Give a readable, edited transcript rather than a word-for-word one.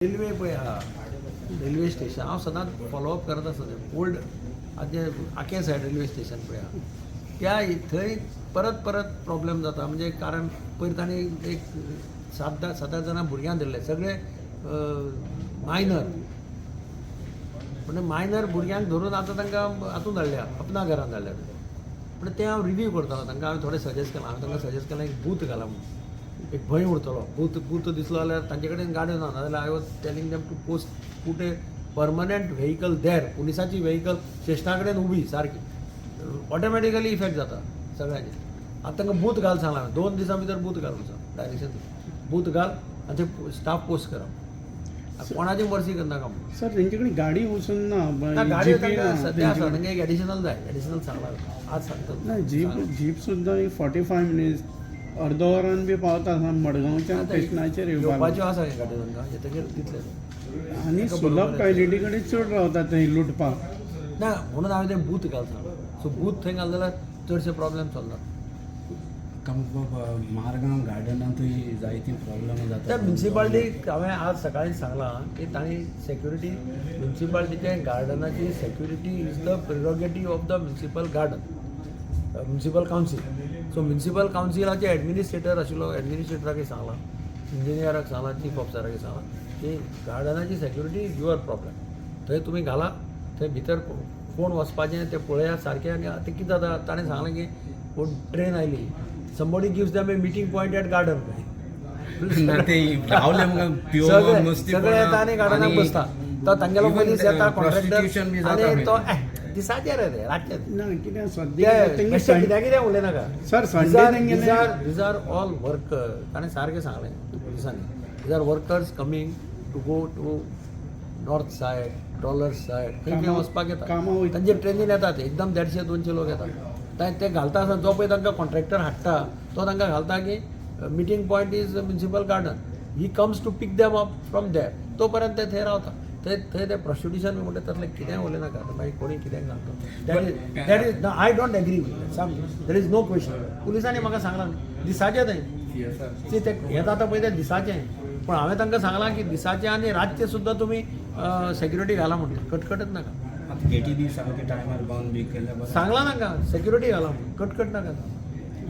railway पळय railway station हांव सदांच फॉलोअप करत आसा ओल्ड आजे आख्या सायड रेल्वे स्टेशन पळय त्या थंय परत परत प्रॉब्लेम जाता म्हणजे कारण पयर तांणी एक 7 जाणां भुरग्यां धरले सगळे मायनर म्हणजे मायनर भुरग्यांक धरून आतां तांकां हातूंत धाडल्या अपना घरांत धाडल्या म्हणजे ते हांव रिव्यू करतालो तांकां हांवें थोडें सजेस्ट केलां हांवें तांकां सजेस्ट केलां एक बूथ घाला म्हणून एक भंय उरतलो बूथ दिसलो जाल्यार तांचे कडेन गाड्यो ना जाल्यार I was telling them to put a permanent vehicle there पुलिसाची व्हेहिकल स्टेशना कडेन उबी सारकी ऑटोमॅटिकली इफेक्ट जाता सगळ्यांचे आतां तांकां बूथ घाल सांगला हांवें 2 दिसां भितर बूथ घाल म्हणून डायरेक्शन बूथ घाल आनी ते स्टाफ पोस्ट करप कोणाची मर्सी करनाका म्हणून सर तेंचे कडेन गाडी वचून ना गाडी सद्या आसा तांकां एक एडिशनल जाय एडिशनल सांगला आज सांगता ना जीप सुद्दां 45 मिनिट्स अर्द वरान बी पावता मडगांवच्या स्टेशनाचेर येवपाच्यो आसा गाडी तांकां येतकीर तितले आनी सुलभ टॉयलेटी कडेन चड रावता थंय लुटपाक ना म्हणून हांवें तें बूथ घाल सांगला सो बूथ थंय घाल जाल्यार चडशे प्रॉब्लेम सॉल्व जाता मारगांव गार्डनांतूय जायती प्रॉब्लेम जाता त्या म्युन्सिपाल्टीक हांवें आज सकाळीं सांगलां की तांणी सेक्युरिटी म्युन्सिपाल्टीचे गार्डनाची security is the prerogative of the municipal garden municipal council so municipal कावन्सिलाचे एडमिनिस्ट्रेटर आशिल्लो एडमिनिस्ट्रेटराकय सांगलां इंजिनियराक सांगलां चीफ ऑफिसराकय सांगलां की गार्डनाची सेक्युरिटी इज युअर प्रॉब्लेम थंय तुमी घाला थंय भितर कोण वचपाचें तें पळया सारकें आनी तें कितें जाता ताणें सांगलें की कोण train oily somebody gives them a meeting point at garden सगळे येता आनी गार्डनाक बसता तो तांगेलो मनीस येता कॉन्ट्रॅक्टर आनी तो दिसाचेर रे रातचे ना कितें सद्या कित्याक उलयनाका sir Sunday these are all worker ताणें सारकें सांगलें पुलिसांनी these are workers coming to go to north side डॉलर सायड खंय वचपाक येता तांचे ट्रेनीन येतात एकदम 150-200 लोक येतात ते घालता आसतना जो पळय तांकां कॉन्ट्रॅक्टर हाडटा तो तांकां घालता की meeting point is municipal garden he comes to pick them up from there तो पर्यंत ते थंय रावता थंय ते प्रॉस्टिट्युशन बी म्हणटा तसलें कितें उलयनाका मागीर कोणी कितें सांगता that is I don't agree with some there is no question पुलिसांनी म्हाका सांगलां दिसाचें थंय ते येता आतां पळय तें दिसाचें पूण हांवें तांकां सांगलां की दिसाचें आनी रातचें सुद्दां तुमी सेक्युरिटी घाला म्हणटा कटकटच नाका गेटी बी सारके टायमार बंद बी केल्या सांगलां तांकां सेक्युरिटी घाला म्हणून कटकट नाका